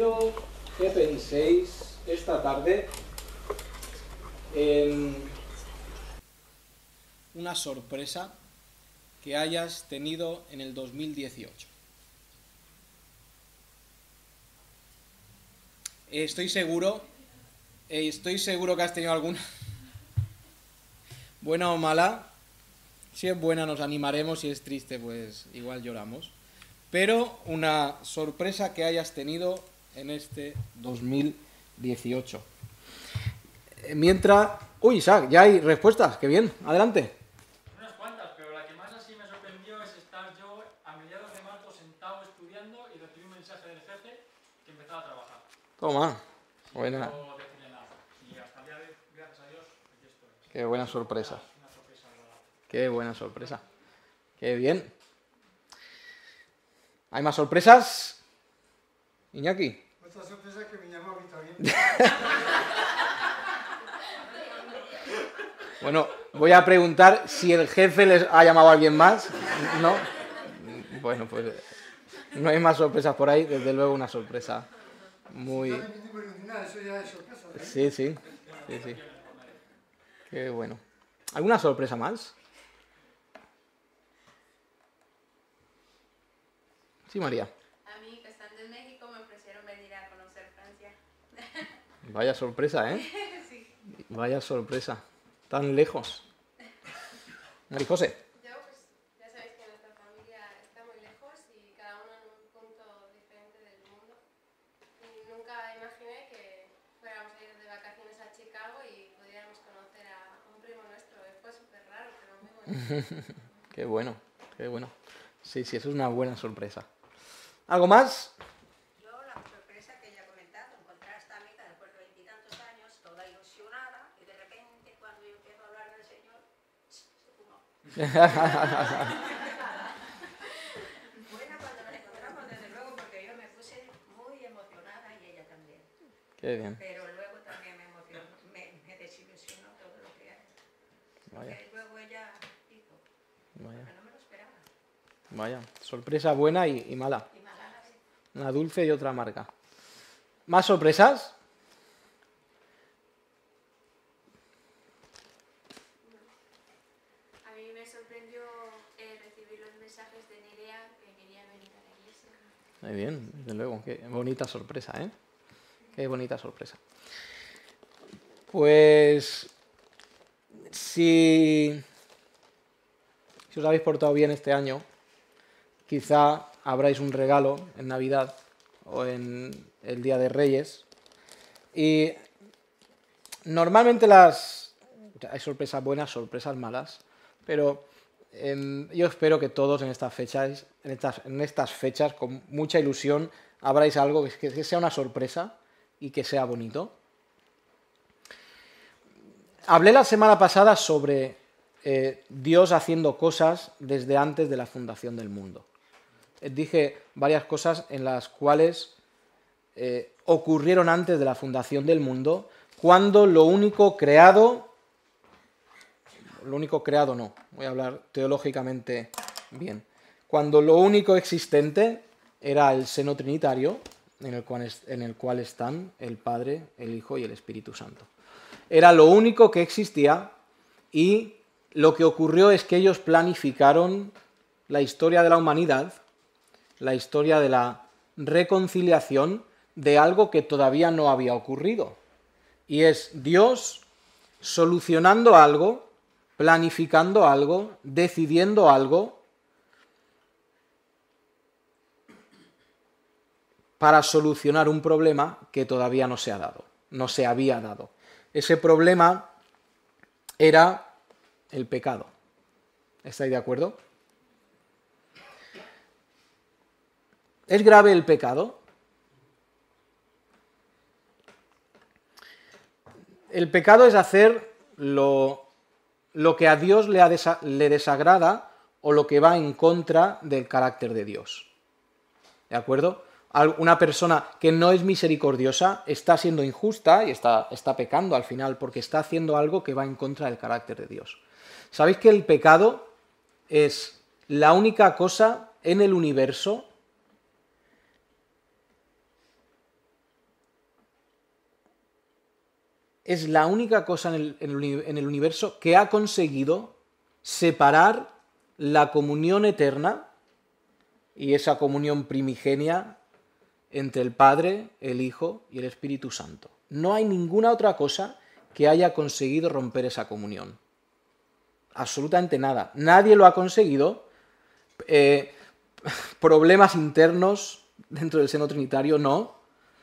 quiero que penséis esta tarde en una sorpresa que hayas tenido en el 2018. Estoy seguro que has tenido alguna, buena o mala. Si es buena nos animaremos, si es triste pues igual lloramos. Pero una sorpresa que hayas tenido en este 2018. Mientras... Uy, Isaac, ya hay respuestas, qué bien, adelante. Unas cuantas, pero la que más así me sorprendió es estar yo a mediados de marzo sentado estudiando y recibí un mensaje del jefe que empezaba a trabajar. Toma, Sin buena. yo decirle nada. Y hasta el día de hoy, gracias a Dios, aquí estoy. Qué buena sorpresa. Una sorpresa agradable. Qué buena sorpresa. Qué bien. ¿Hay más sorpresas? Iñaki. Otra sorpresa que me llamó a mí también. Bueno, voy a preguntar si el jefe les ha llamado a alguien más. ¿No? Bueno, pues no hay más sorpresas por ahí. Desde luego una sorpresa muy... No repetimos nada, eso ya es sorpresa, ¿no? Sí, sí. Sí, sí. Qué bueno. ¿Alguna sorpresa más? Sí, María. A mí, que estando en México, me ofrecieron venir a conocer Francia. Vaya sorpresa, ¿eh? Sí. Vaya sorpresa. Tan lejos. María José. Yo, pues, ya sabéis que nuestra familia está muy lejos y cada uno en un punto diferente del mundo. Y nunca imaginé que fuéramos a ir de vacaciones a Chicago y pudiéramos conocer a un primo nuestro. Fue súper raro, pero muy bonito. Qué bueno, qué bueno. Sí, sí, eso es una buena sorpresa. ¿Algo más? Yo la sorpresa que ya he comentado, encontrar a esta amiga después de 20 y tantos años, toda ilusionada, y de repente cuando yo empiezo a hablar del Señor, se fumó. Buena cuando nos encontramos, desde luego, porque yo me puse muy emocionada y ella también. Qué bien. Pero luego también me emocionó, me desilusionó todo lo que hay. Vaya, Porque luego ella dijo, vaya, pero no me lo esperaba. vaya. Sorpresa buena y mala. Y Malala, sí. Una dulce y otra amarga. ¿Más sorpresas? A mí me sorprendió recibir los mensajes de Nerea que quería venir a la iglesia. Muy bien, desde luego. Qué bonita sorpresa, ¿eh? Qué bonita sorpresa. Pues... Si os habéis portado bien este año, quizá habráis un regalo en Navidad o en el Día de Reyes. Y normalmente hay sorpresas buenas, sorpresas malas, pero yo espero que todos en estas fechas, con mucha ilusión, habráis algo que sea una sorpresa y que sea bonito. Hablé la semana pasada sobre Dios haciendo cosas desde antes de la fundación del mundo. Dije varias cosas en las cuales ocurrieron antes de la fundación del mundo, cuando lo único creado no, voy a hablar teológicamente bien, cuando lo único existente era el seno trinitario en el cual están el Padre, el Hijo y el Espíritu Santo. Era lo único que existía y lo que ocurrió es que ellos planificaron la historia de la humanidad, la historia de la reconciliación de algo que todavía no había ocurrido. Y es Dios solucionando algo, planificando algo, decidiendo algo para solucionar un problema que todavía no se había dado. Ese problema era el pecado. ¿Estáis de acuerdo? ¿Es grave el pecado? El pecado es hacer lo que a Dios le desagrada o lo que va en contra del carácter de Dios. ¿De acuerdo? Una persona que no es misericordiosa está siendo injusta y está pecando al final porque está haciendo algo que va en contra del carácter de Dios. ¿Sabéis que el pecado es la única cosa en el universo es la única cosa en el universo que ha conseguido separar la comunión eterna y esa comunión primigenia entre el Padre, el Hijo y el Espíritu Santo. No hay ninguna otra cosa que haya conseguido romper esa comunión. Absolutamente nada. Nadie lo ha conseguido. Problemas internos dentro del seno trinitario, no.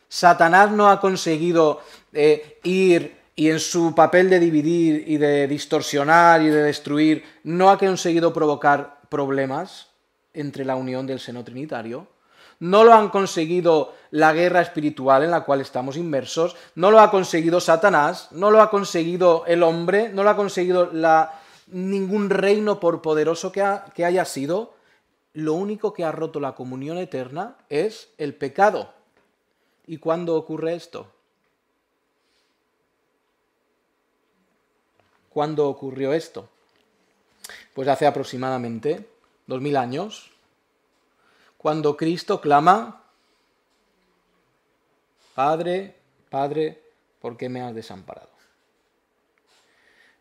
Satanás no ha conseguido ir y en su papel de dividir y de distorsionar y de destruir, no ha conseguido provocar problemas entre la unión del seno trinitario. No lo han conseguido la guerra espiritual en la cual estamos inmersos, no lo ha conseguido Satanás, no lo ha conseguido el hombre, no lo ha conseguido ningún reino por poderoso que haya sido. Lo único que ha roto la comunión eterna es el pecado. ¿Y cuándo ocurre esto? ¿Cuándo ocurrió esto? Pues hace aproximadamente 2000 años, cuando Cristo clama: Padre, Padre, ¿por qué me has desamparado?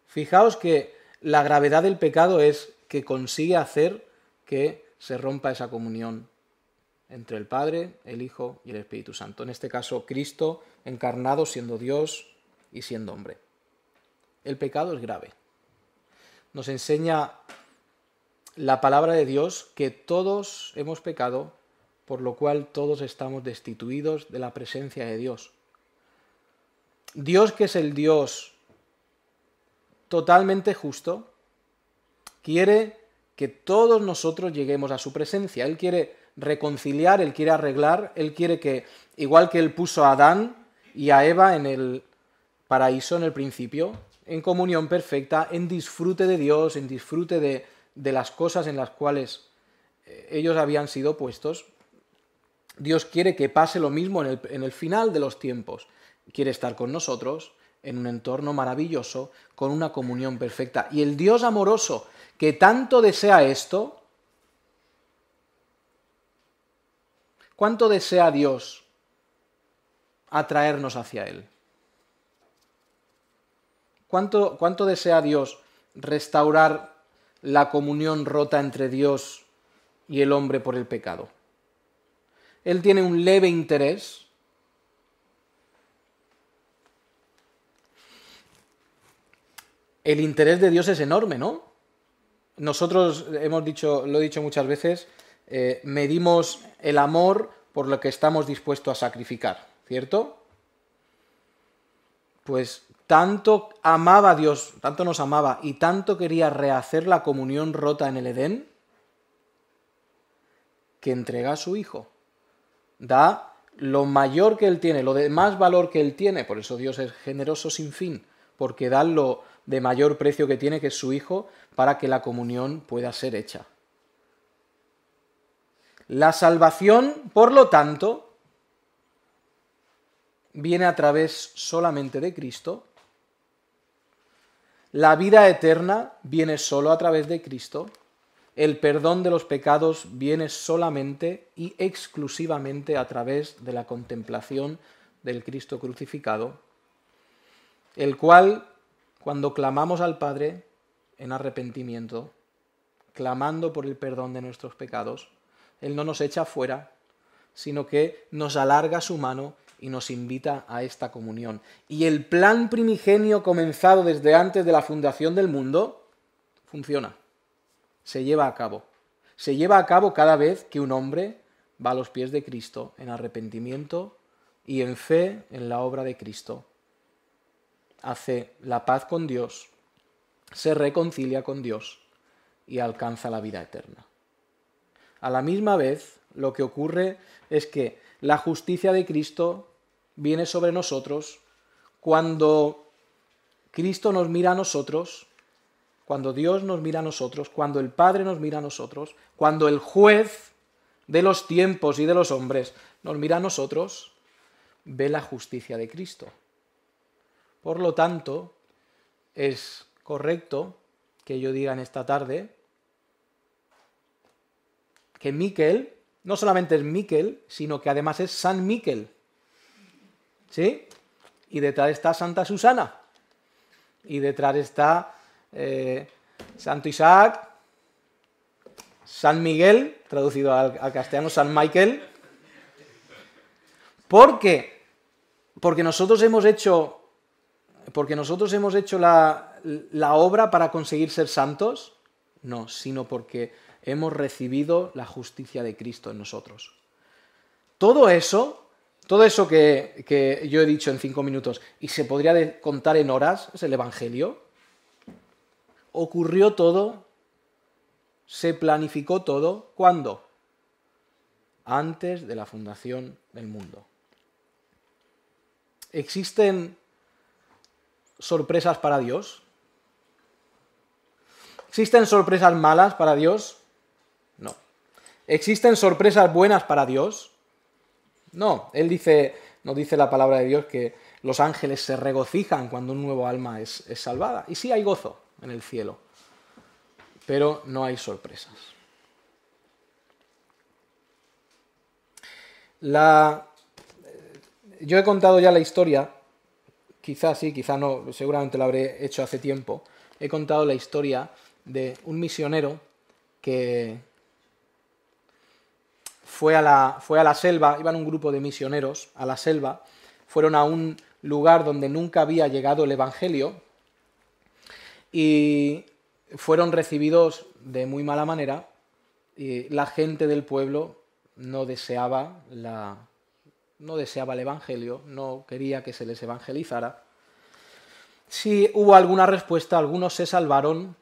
Fijaos que la gravedad del pecado es que consigue hacer que se rompa esa comunión entre el Padre, el Hijo y el Espíritu Santo. En este caso, Cristo encarnado siendo Dios y siendo hombre. El pecado es grave. Nos enseña la palabra de Dios que todos hemos pecado, por lo cual todos estamos destituidos de la presencia de Dios. Dios, que es el Dios totalmente justo, quiere que todos nosotros lleguemos a su presencia. Él quiere reconciliar, Él quiere arreglar, Él quiere que, igual que Él puso a Adán y a Eva en el paraíso en el principio, en comunión perfecta, en disfrute de Dios, en disfrute de las cosas en las cuales ellos habían sido puestos, Dios quiere que pase lo mismo en el final de los tiempos. Quiere estar con nosotros en un entorno maravilloso, con una comunión perfecta. Y el Dios amoroso que tanto desea esto, ¿cuánto desea Dios atraernos hacia Él? ¿Cuánto desea Dios restaurar la comunión rota entre Dios y el hombre por el pecado? Él tiene un leve interés. El interés de Dios es enorme, ¿no? Nosotros lo he dicho muchas veces, medimos el amor por lo que estamos dispuestos a sacrificar, ¿cierto? Pues tanto amaba a Dios, tanto nos amaba y tanto quería rehacer la comunión rota en el Edén, que entrega a su Hijo. Da lo mayor que Él tiene, lo de más valor que Él tiene, por eso Dios es generoso sin fin, porque da lo de mayor precio que tiene, que es su Hijo, para que la comunión pueda ser hecha. La salvación, por lo tanto, viene a través solamente de Cristo. La vida eterna viene solo a través de Cristo. El perdón de los pecados viene solamente y exclusivamente a través de la contemplación del Cristo crucificado, el cual, cuando clamamos al Padre en arrepentimiento, clamando por el perdón de nuestros pecados, Él no nos echa fuera, sino que nos alarga su mano y nos invita a esta comunión. Y el plan primigenio comenzado desde antes de la fundación del mundo funciona, se lleva a cabo. Se lleva a cabo cada vez que un hombre va a los pies de Cristo en arrepentimiento y en fe en la obra de Cristo. Hace la paz con Dios, se reconcilia con Dios y alcanza la vida eterna. A la misma vez, lo que ocurre es que la justicia de Cristo viene sobre nosotros cuando Cristo nos mira a nosotros, cuando Dios nos mira a nosotros, cuando el Padre nos mira a nosotros, cuando el juez de los tiempos y de los hombres nos mira a nosotros, ve la justicia de Cristo. Por lo tanto, es correcto que yo diga en esta tarde que Miquel no solamente es Miquel, sino que además es San Miquel. ¿Sí? Y detrás está Santa Susana. Y detrás está Santo Isaac, San Miguel, traducido al castellano, San Michael. ¿Por qué? Porque nosotros hemos hecho la obra para conseguir ser santos. No, sino porque hemos recibido la justicia de Cristo en nosotros. Todo eso que yo he dicho en 5 minutos y se podría contar en horas, es el Evangelio. Ocurrió todo, se planificó todo, ¿cuándo? Antes de la fundación del mundo. ¿Existen sorpresas para Dios? ¿Existen sorpresas malas para Dios? No. ¿Existen sorpresas buenas para Dios? No. Nos dice la palabra de Dios que los ángeles se regocijan cuando un nuevo alma es salvada. Y sí hay gozo en el cielo, pero no hay sorpresas. Yo he contado ya la historia, quizás sí, quizás no, seguramente lo habré hecho hace tiempo. He contado la historia de un misionero que fue a la selva, iban un grupo de misioneros a la selva, fueron a un lugar donde nunca había llegado el Evangelio y fueron recibidos de muy mala manera y la gente del pueblo no deseaba el Evangelio, no quería que se les evangelizara. Sí hubo alguna respuesta, algunos se salvaron.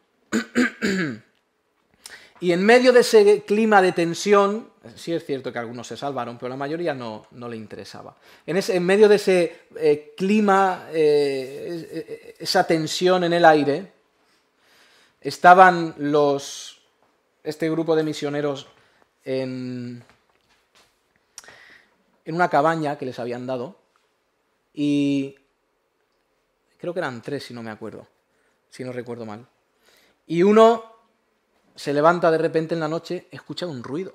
Y en medio de ese clima de tensión, sí es cierto que algunos se salvaron, pero la mayoría no le interesaba. En medio de ese clima, esa tensión en el aire, estaban este grupo de misioneros en una cabaña que les habían dado, y creo que eran 3, si no me acuerdo, si no recuerdo mal. Y uno se levanta de repente en la noche, escucha un ruido.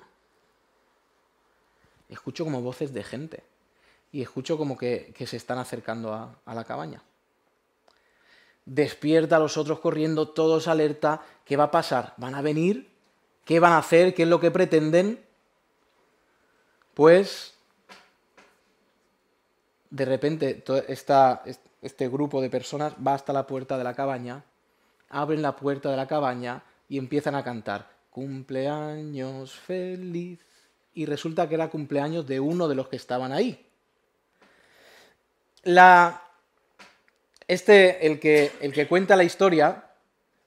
Escucho como voces de gente. Y escucho como que se están acercando a la cabaña. Despierta a los otros corriendo, todos alerta. ¿Qué va a pasar? ¿Van a venir? ¿Qué van a hacer? ¿Qué es lo que pretenden? Pues, de repente, este grupo de personas va hasta la puerta de la cabaña, abren la puerta de la cabaña y empiezan a cantar «Cumpleaños feliz». Y resulta que era cumpleaños de uno de los que estaban ahí. El que cuenta la historia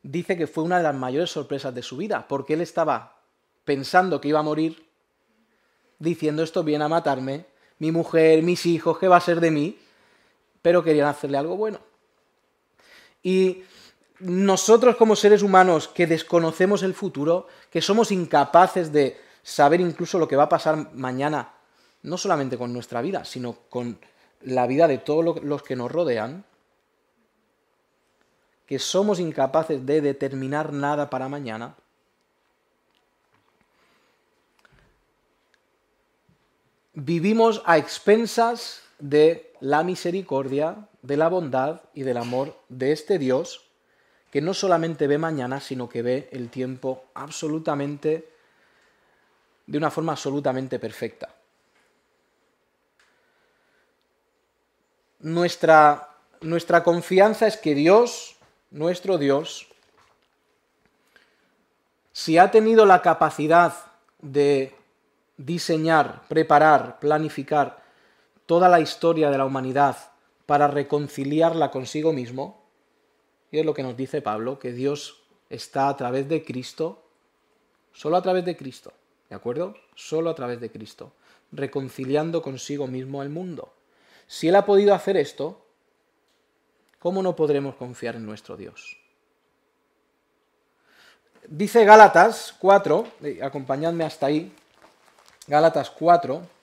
dice que fue una de las mayores sorpresas de su vida, porque él estaba pensando que iba a morir, diciendo «esto viene a matarme, mi mujer, mis hijos, ¿qué va a ser de mí?», pero querían hacerle algo bueno. Y nosotros como seres humanos que desconocemos el futuro, que somos incapaces de saber incluso lo que va a pasar mañana, no solamente con nuestra vida, sino con la vida de todos los que nos rodean, que somos incapaces de determinar nada para mañana, vivimos a expensas de la misericordia, de la bondad y del amor de este Dios, que no solamente ve mañana, sino que ve el tiempo de una forma absolutamente perfecta. Nuestra confianza es que Dios, nuestro Dios, si ha tenido la capacidad de diseñar, preparar, planificar toda la historia de la humanidad para reconciliarla consigo mismo, y es lo que nos dice Pablo, que Dios está a través de Cristo, solo a través de Cristo, ¿de acuerdo? Solo a través de Cristo, reconciliando consigo mismo el mundo. Si Él ha podido hacer esto, ¿cómo no podremos confiar en nuestro Dios? Dice Gálatas 4, acompañadme hasta ahí, Gálatas 4,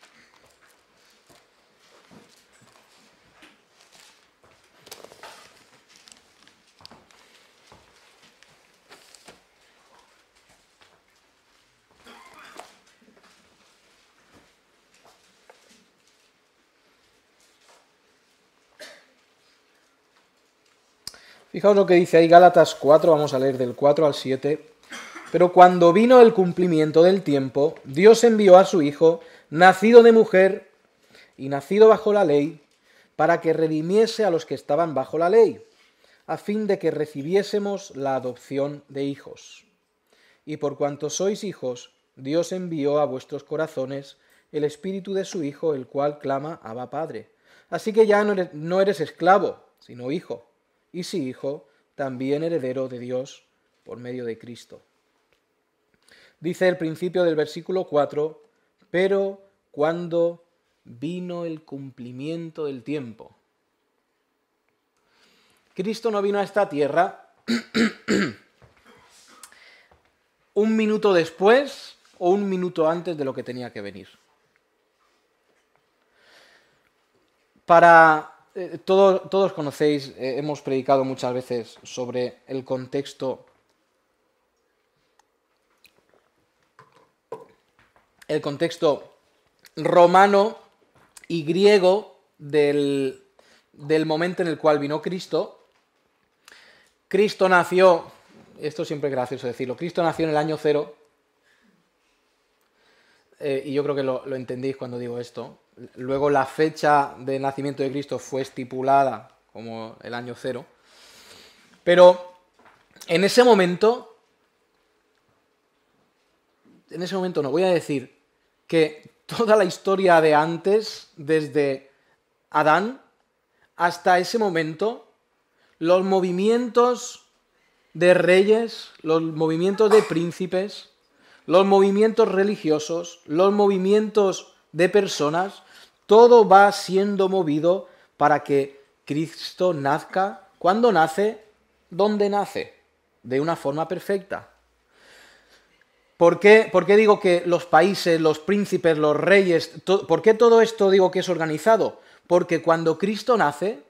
Fijaos lo que dice ahí Gálatas 4, vamos a leer del 4 al 7. Pero cuando vino el cumplimiento del tiempo, Dios envió a su Hijo, nacido de mujer y nacido bajo la ley, para que redimiese a los que estaban bajo la ley, a fin de que recibiésemos la adopción de hijos. Y por cuanto sois hijos, Dios envió a vuestros corazones el Espíritu de su Hijo, el cual clama, Abba Padre. Así que ya no eres esclavo, sino hijo, y si hijo, también heredero de Dios por medio de Cristo. Dice el principio del versículo 4, pero cuando vino el cumplimiento del tiempo. Cristo no vino a esta tierra un minuto después o un minuto antes de lo que tenía que venir. Todos conocéis, hemos predicado muchas veces sobre el contexto romano y griego del momento en el cual vino Cristo. Cristo nació, esto siempre es gracioso decirlo, Cristo nació en el año 0, y yo creo que lo entendéis cuando digo esto. Luego la fecha de nacimiento de Cristo fue estipulada como el año 0, pero en ese momento no, voy a decir que toda la historia de antes, desde Adán hasta ese momento, los movimientos de reyes, los movimientos de príncipes, los movimientos religiosos, los movimientos de personas, todo va siendo movido para que Cristo nazca. ¿Cuándo nace? ¿Dónde nace? De una forma perfecta. ¿Por qué digo que los países, los príncipes, los reyes, por qué todo esto digo que es organizado? Porque cuando Cristo nace,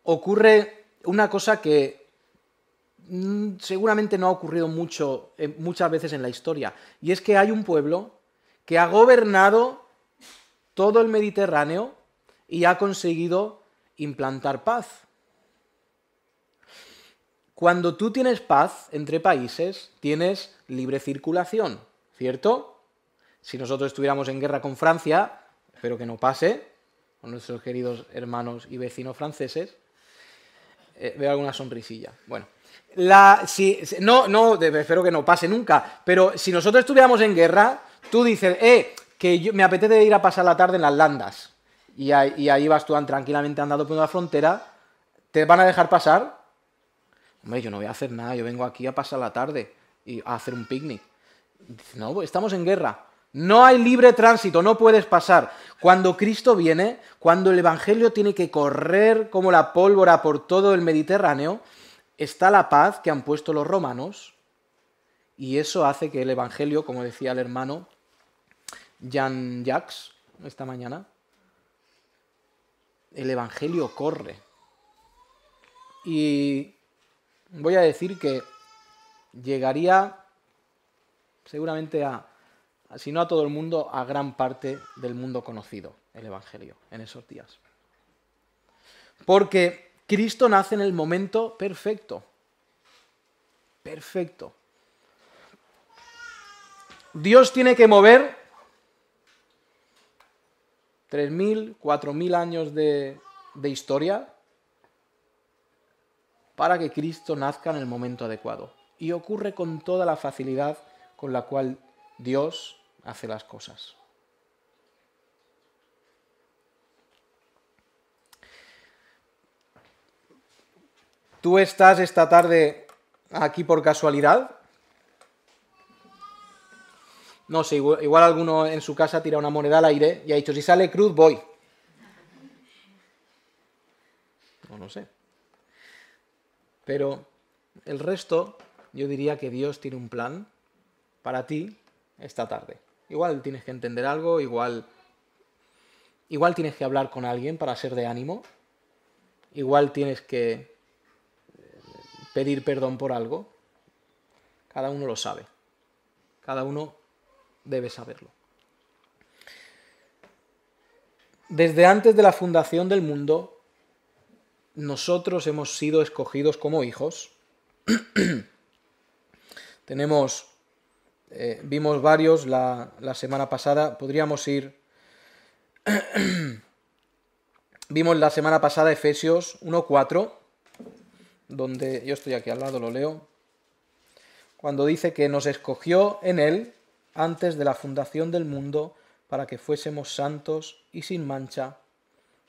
ocurre una cosa que seguramente no ha ocurrido muchas veces en la historia, y es que hay un pueblo que ha gobernado todo el Mediterráneo y ha conseguido implantar paz. Cuando tú tienes paz entre países, tienes libre circulación, ¿cierto? Si nosotros estuviéramos en guerra con Francia, espero que no pase, con nuestros queridos hermanos y vecinos franceses, veo alguna sonrisilla. Bueno, espero que no pase nunca, pero si nosotros estuviéramos en guerra, tú dices, que me apetece ir a pasar la tarde en las landas, y ahí vas tú tranquilamente andando por una frontera, ¿te van a dejar pasar? Hombre, yo no voy a hacer nada, yo vengo aquí a pasar la tarde y a hacer un picnic. No, estamos en guerra. No hay libre tránsito, no puedes pasar. Cuando Cristo viene, cuando el Evangelio tiene que correr como la pólvora por todo el Mediterráneo, está la paz que han puesto los romanos, y eso hace que el Evangelio, como decía el hermano Jean-Jacques esta mañana, el Evangelio corre. Y voy a decir que llegaría seguramente si no a todo el mundo, a gran parte del mundo conocido, el Evangelio, en esos días. Porque Cristo nace en el momento perfecto. Perfecto. Dios tiene que mover 3.000, 4.000 años de historia para que Cristo nazca en el momento adecuado. Y ocurre con toda la facilidad con la cual Dios hace las cosas. ¿Tú estás esta tarde aquí por casualidad? No sé, igual alguno en su casa tira una moneda al aire y ha dicho, si sale cruz, voy. No sé. Pero el resto, yo diría que Dios tiene un plan para ti esta tarde. Igual tienes que entender algo, igual tienes que hablar con alguien para ser de ánimo, igual tienes que pedir perdón por algo. Cada uno lo sabe. Cada uno debe saberlo. Desde antes de la fundación del mundo, nosotros hemos sido escogidos como hijos. Vimos varios la semana pasada, podríamos ir... Vimos la semana pasada Efesios 1:4, donde yo estoy aquí al lado, lo leo, cuando dice que nos escogió en Él antes de la fundación del mundo para que fuésemos santos y sin mancha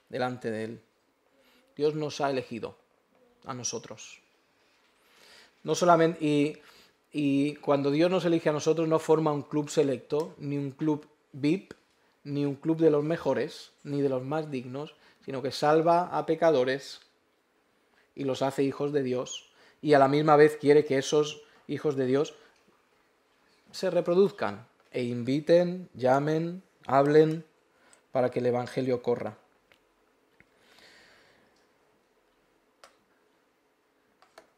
delante de Él. Dios nos ha elegido a nosotros. No solamente, y cuando Dios nos elige a nosotros no forma un club selecto, ni un club VIP, ni un club de los mejores, ni de los más dignos, sino que salva a pecadores y los hace hijos de Dios, y a la misma vez quiere que esos hijos de Dios se reproduzcan e inviten, llamen, hablen, para que el Evangelio corra.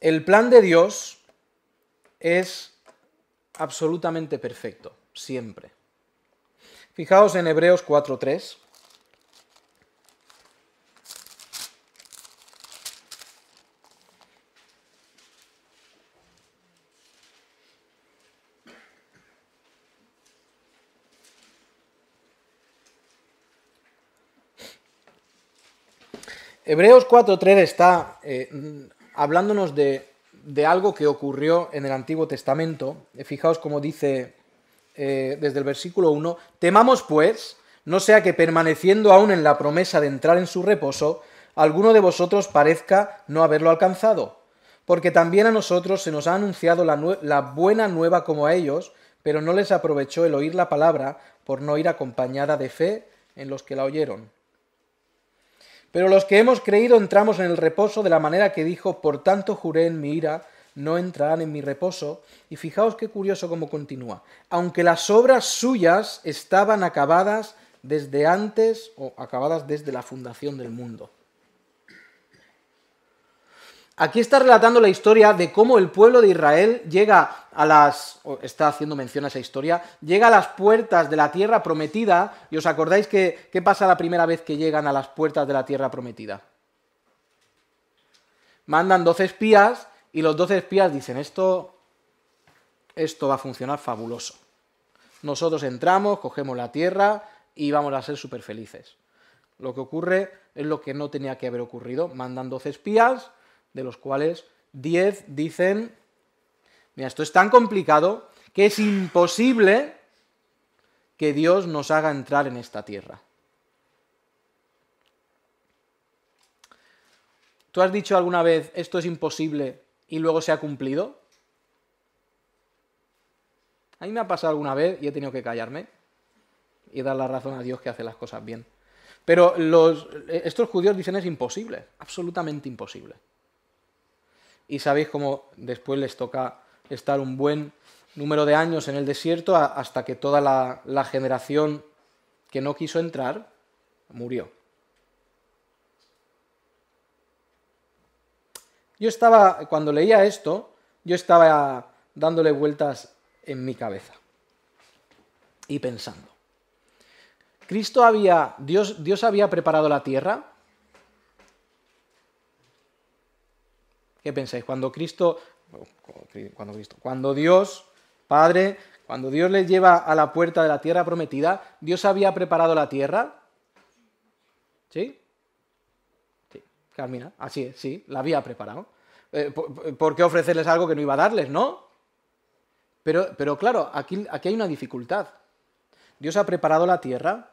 El plan de Dios es absolutamente perfecto, siempre. Fijaos en Hebreos 4:3. Hebreos 4:3 está hablándonos de algo que ocurrió en el Antiguo Testamento. Fijaos cómo dice desde el versículo 1, temamos pues, no sea que permaneciendo aún en la promesa de entrar en su reposo, alguno de vosotros parezca no haberlo alcanzado, porque también a nosotros se nos ha anunciado la buena nueva como a ellos, pero no les aprovechó el oír la palabra por no ir acompañada de fe en los que la oyeron. Pero los que hemos creído entramos en el reposo de la manera que dijo, por tanto juré en mi ira, no entrarán en mi reposo. Y fijaos qué curioso cómo continúa. Aunque las obras suyas estaban acabadas desde antes o acabadas desde la fundación del mundo. Aquí está relatando la historia de cómo el pueblo de Israel llega está haciendo mención a esa historia, llega a las puertas de la tierra prometida, y os acordáis qué pasa la primera vez que llegan a las puertas de la tierra prometida. Mandan 12 espías, y los 12 espías dicen, esto va a funcionar fabuloso. Nosotros entramos, cogemos la tierra, y vamos a ser súper felices. Lo que ocurre es lo que no tenía que haber ocurrido, mandan 12 espías, de los cuales 10 dicen, mira, esto es tan complicado que es imposible que Dios nos haga entrar en esta tierra. ¿Tú has dicho alguna vez, esto es imposible, y luego se ha cumplido? A mí me ha pasado alguna vez y he tenido que callarme y dar la razón a Dios que hace las cosas bien. Pero estos judíos dicen es imposible, absolutamente imposible. Y sabéis cómo después les toca estar un buen número de años en el desierto hasta que toda la generación que no quiso entrar murió. Cuando leía esto, yo estaba dándole vueltas en mi cabeza y pensando. Dios había preparado la tierra. ¿Qué pensáis? Cuando Dios, Padre, cuando Dios les lleva a la puerta de la tierra prometida, ¿Dios había preparado la tierra? ¿Sí? Sí, Carmina, así es, sí, la había preparado. ¿Por qué ofrecerles algo que no iba a darles, no? Pero claro, aquí hay una dificultad. Dios ha preparado la tierra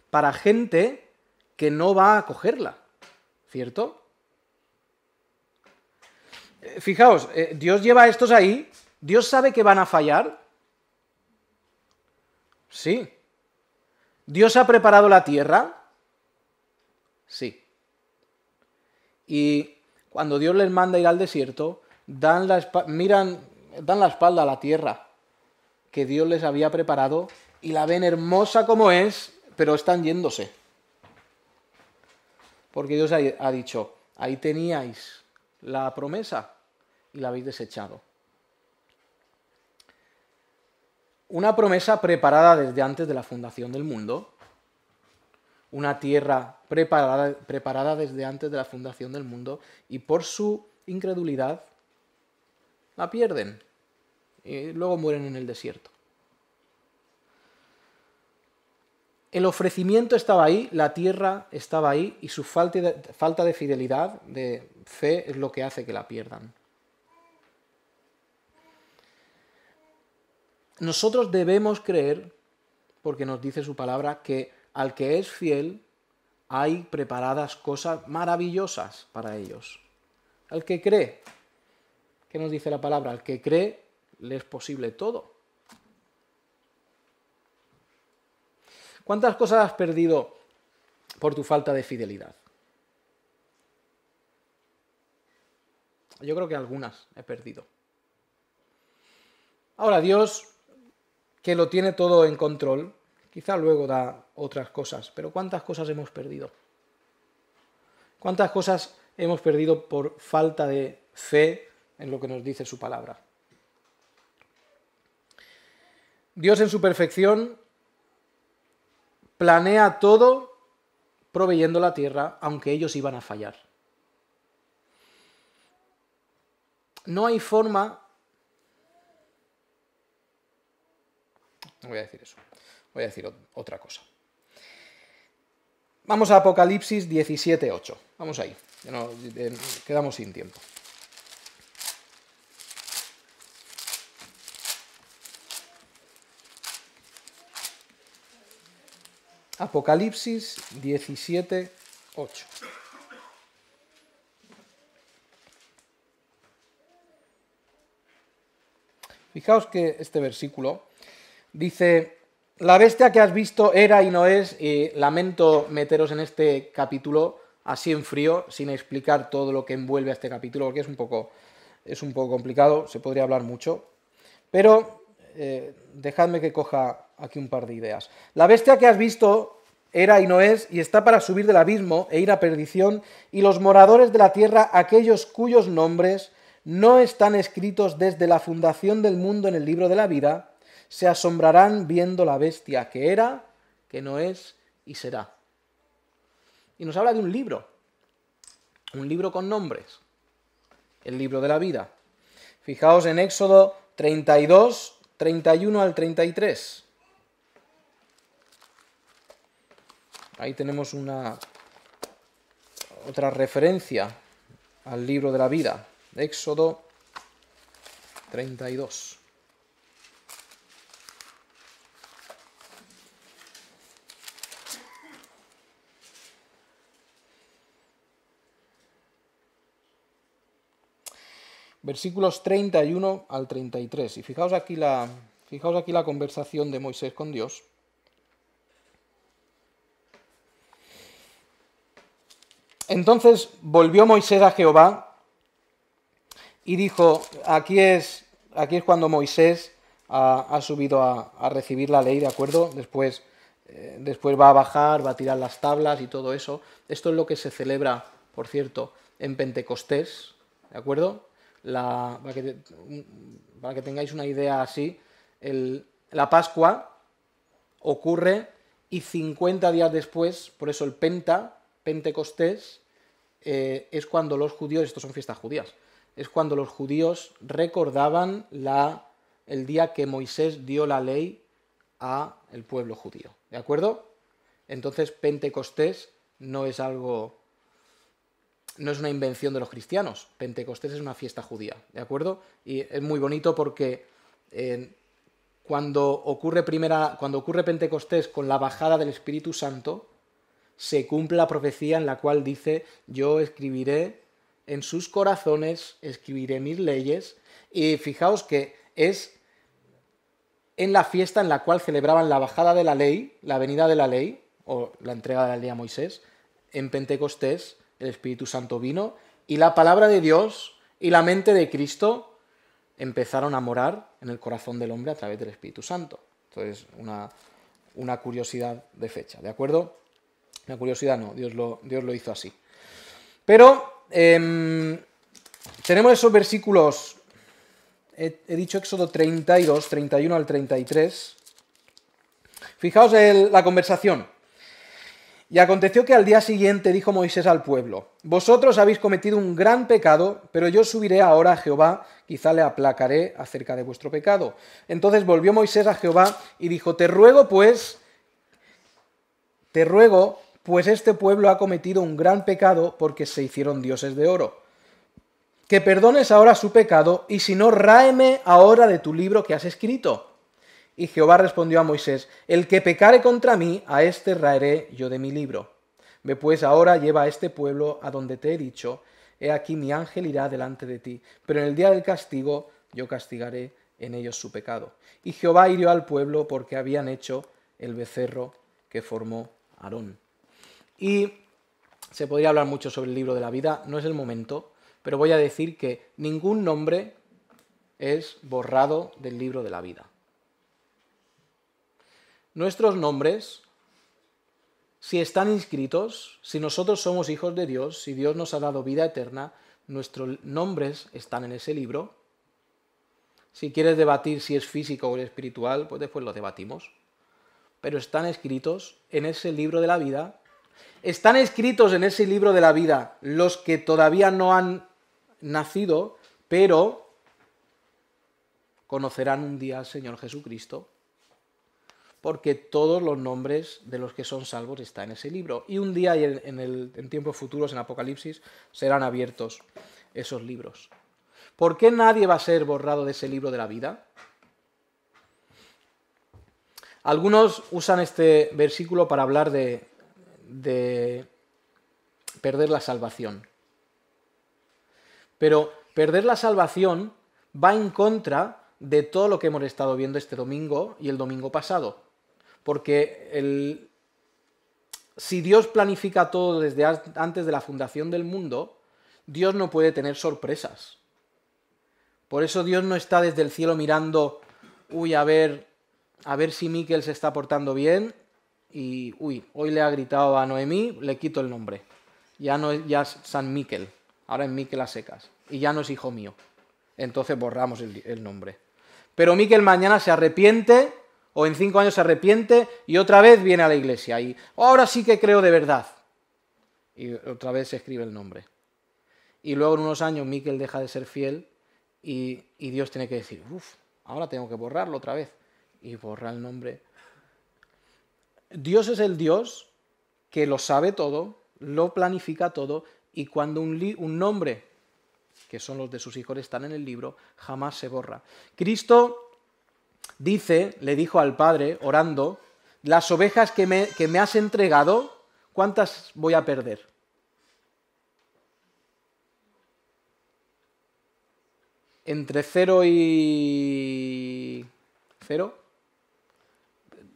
para gente que no va a cogerla, ¿cierto? Fijaos, Dios lleva a estos ahí, ¿Dios sabe que van a fallar? Sí. ¿Dios ha preparado la tierra? Sí. Y cuando Dios les manda ir al desierto, dan la espalda a la tierra que Dios les había preparado y la ven hermosa como es, pero están yéndose. Porque Dios ha dicho, ahí teníais la promesa y la habéis desechado. Una promesa preparada desde antes de la fundación del mundo, una tierra preparada desde antes de la fundación del mundo, y por su incredulidad la pierden y luego mueren en el desierto. El ofrecimiento estaba ahí, la tierra estaba ahí, y su falta de fidelidad, de fe, es lo que hace que la pierdan. Nosotros debemos creer, porque nos dice su palabra, que al que es fiel hay preparadas cosas maravillosas para ellos. Al que cree, ¿qué nos dice la palabra? Al que cree, le es posible todo. ¿Cuántas cosas has perdido por tu falta de fidelidad? Yo creo que algunas he perdido. Ahora, Dios, que lo tiene todo en control, quizá luego da otras cosas, pero ¿cuántas cosas hemos perdido? ¿Cuántas cosas hemos perdido por falta de fe en lo que nos dice su palabra? Dios en su perfección planea todo proveyendo la tierra, aunque ellos iban a fallar. No hay forma... No voy a decir eso, voy a decir otra cosa. Vamos a Apocalipsis 17:8. Vamos ahí, quedamos sin tiempo. Apocalipsis 17:8. Fijaos que este versículo dice: la bestia que has visto era y no es, y lamento meteros en este capítulo así en frío, sin explicar todo lo que envuelve a este capítulo, porque es un poco complicado, se podría hablar mucho, pero dejadme que coja aquí un par de ideas. La bestia que has visto era y no es, y está para subir del abismo e ir a perdición, y los moradores de la tierra, aquellos cuyos nombres no están escritos desde la fundación del mundo en el libro de la vida, se asombrarán viendo la bestia que era, que no es y será. Y nos habla de un libro con nombres, el libro de la vida. Fijaos en Éxodo 32, 31 al 33. Ahí tenemos otra referencia al libro de la vida. Éxodo 32. Versículos 31 al 33. Y fijaos aquí la conversación de Moisés con Dios. Entonces volvió Moisés a Jehová y dijo, aquí es cuando Moisés ha subido a recibir la ley, ¿de acuerdo? Después va a bajar, va a tirar las tablas y todo eso. Esto es lo que se celebra, por cierto, en Pentecostés, ¿de acuerdo? Para que tengáis una idea así, la Pascua ocurre y 50 días después, por eso el Pentecostés, es cuando los judíos, estos son fiestas judías, es cuando los judíos recordaban el día que Moisés dio la ley al pueblo judío, ¿de acuerdo? Entonces Pentecostés no es una invención de los cristianos. Pentecostés es una fiesta judía, ¿de acuerdo? Y es muy bonito porque cuando ocurre Pentecostés con la bajada del Espíritu Santo, se cumple la profecía en la cual dice: yo escribiré en sus corazones, escribiré mis leyes. Y fijaos que es en la fiesta en la cual celebraban la bajada de la ley, la venida de la ley, o la entrega de la ley a Moisés. En Pentecostés el Espíritu Santo vino y la palabra de Dios y la mente de Cristo empezaron a morar en el corazón del hombre a través del Espíritu Santo. Entonces, una curiosidad de fecha, ¿de acuerdo? Una curiosidad no, Dios lo hizo así. Pero tenemos esos versículos, he dicho Éxodo 32, 31 al 33. Fijaos en la conversación. Y aconteció que al día siguiente dijo Moisés al pueblo: vosotros habéis cometido un gran pecado, pero yo subiré ahora a Jehová, quizá le aplacaré acerca de vuestro pecado. Entonces volvió Moisés a Jehová y dijo: te ruego, pues este pueblo ha cometido un gran pecado porque se hicieron dioses de oro. Que perdones ahora su pecado, y si no, ráeme ahora de tu libro que has escrito. Y Jehová respondió a Moisés: el que pecare contra mí, a éste raeré yo de mi libro. Ve pues ahora, lleva a este pueblo a donde te he dicho. He aquí mi ángel irá delante de ti, pero en el día del castigo yo castigaré en ellos su pecado. Y Jehová hirió al pueblo porque habían hecho el becerro que formó Aarón. Y se podría hablar mucho sobre el libro de la vida, no es el momento, pero voy a decir que ningún nombre es borrado del libro de la vida. Nuestros nombres, si están inscritos, si nosotros somos hijos de Dios, si Dios nos ha dado vida eterna, nuestros nombres están en ese libro. Si quieres debatir si es físico o espiritual, pues después lo debatimos. Pero están escritos en ese libro de la vida. Están escritos en ese libro de la vida los que todavía no han nacido, pero conocerán un día al Señor Jesucristo, porque todos los nombres de los que son salvos están en ese libro. Y un día en tiempos futuros, en Apocalipsis, serán abiertos esos libros. ¿Por qué nadie va a ser borrado de ese libro de la vida? Algunos usan este versículo para hablar de perder la salvación. Pero perder la salvación va en contra de todo lo que hemos estado viendo este domingo y el domingo pasado. Porque si Dios planifica todo desde antes de la fundación del mundo, Dios no puede tener sorpresas. Por eso Dios no está desde el cielo mirando, a ver si Miquel se está portando bien, y hoy le ha gritado a Noemí, le quito el nombre. Ya no es San Miquel, ahora es Miquel a secas, y ya no es hijo mío. Entonces borramos el nombre. Pero Miquel mañana se arrepiente, o en 5 años se arrepiente, y otra vez viene a la iglesia, y ahora sí que creo de verdad. Y otra vez se escribe el nombre. Y luego en unos años Miquel deja de ser fiel, y Dios tiene que decir, ahora tengo que borrarlo otra vez. Y borra el nombre. Dios es el Dios que lo sabe todo, lo planifica todo, y cuando un nombre, que son los de sus hijos, están en el libro, jamás se borra. Cristo le dijo al Padre, orando, las ovejas que me has entregado, ¿cuántas voy a perder? Entre 0 y 0,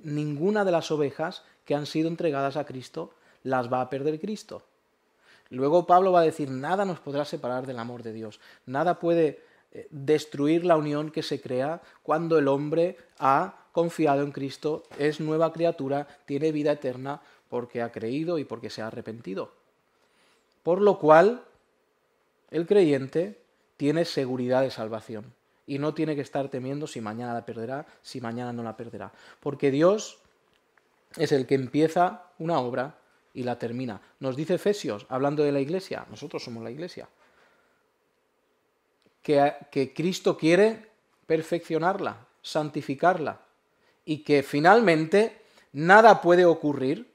ninguna de las ovejas que han sido entregadas a Cristo las va a perder Cristo. Luego Pablo va a decir, nada nos podrá separar del amor de Dios, nada puede destruir la unión que se crea cuando el hombre ha confiado en Cristo, es nueva criatura, tiene vida eterna porque ha creído y porque se ha arrepentido. Por lo cual, el creyente tiene seguridad de salvación y no tiene que estar temiendo si mañana la perderá, si mañana no la perderá, porque Dios es el que empieza una obra y la termina. Nos dice Efesios, hablando de la iglesia, nosotros somos la iglesia, que Cristo quiere perfeccionarla, santificarla, y que finalmente nada puede ocurrir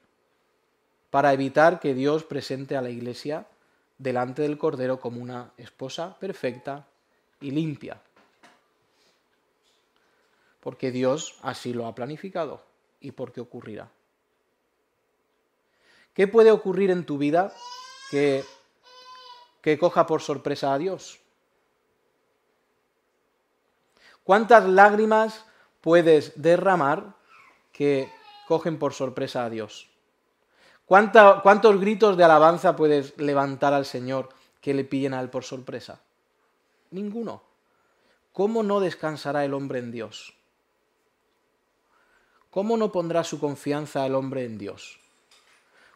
para evitar que Dios presente a la iglesia delante del Cordero como una esposa perfecta y limpia. Porque Dios así lo ha planificado y porque ocurrirá. ¿Qué puede ocurrir en tu vida que coja por sorpresa a Dios? ¿Cuántas lágrimas puedes derramar que cogen por sorpresa a Dios? ¿Cuántos gritos de alabanza puedes levantar al Señor que le pillen a Él por sorpresa? Ninguno. ¿Cómo no descansará el hombre en Dios? ¿Cómo no pondrá su confianza el hombre en Dios?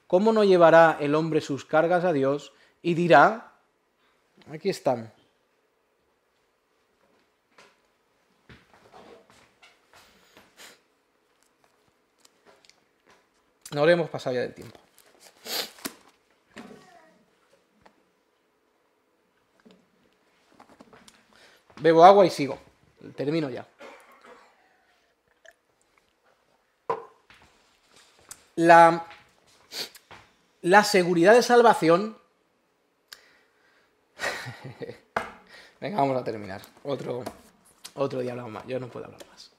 ¿Cómo no llevará el hombre sus cargas a Dios y dirá, aquí están? No habremos pasado ya del tiempo. Bebo agua y sigo. Termino ya. La seguridad de salvación... Venga, vamos a terminar. Otro día hablamos más. Yo no puedo hablar más.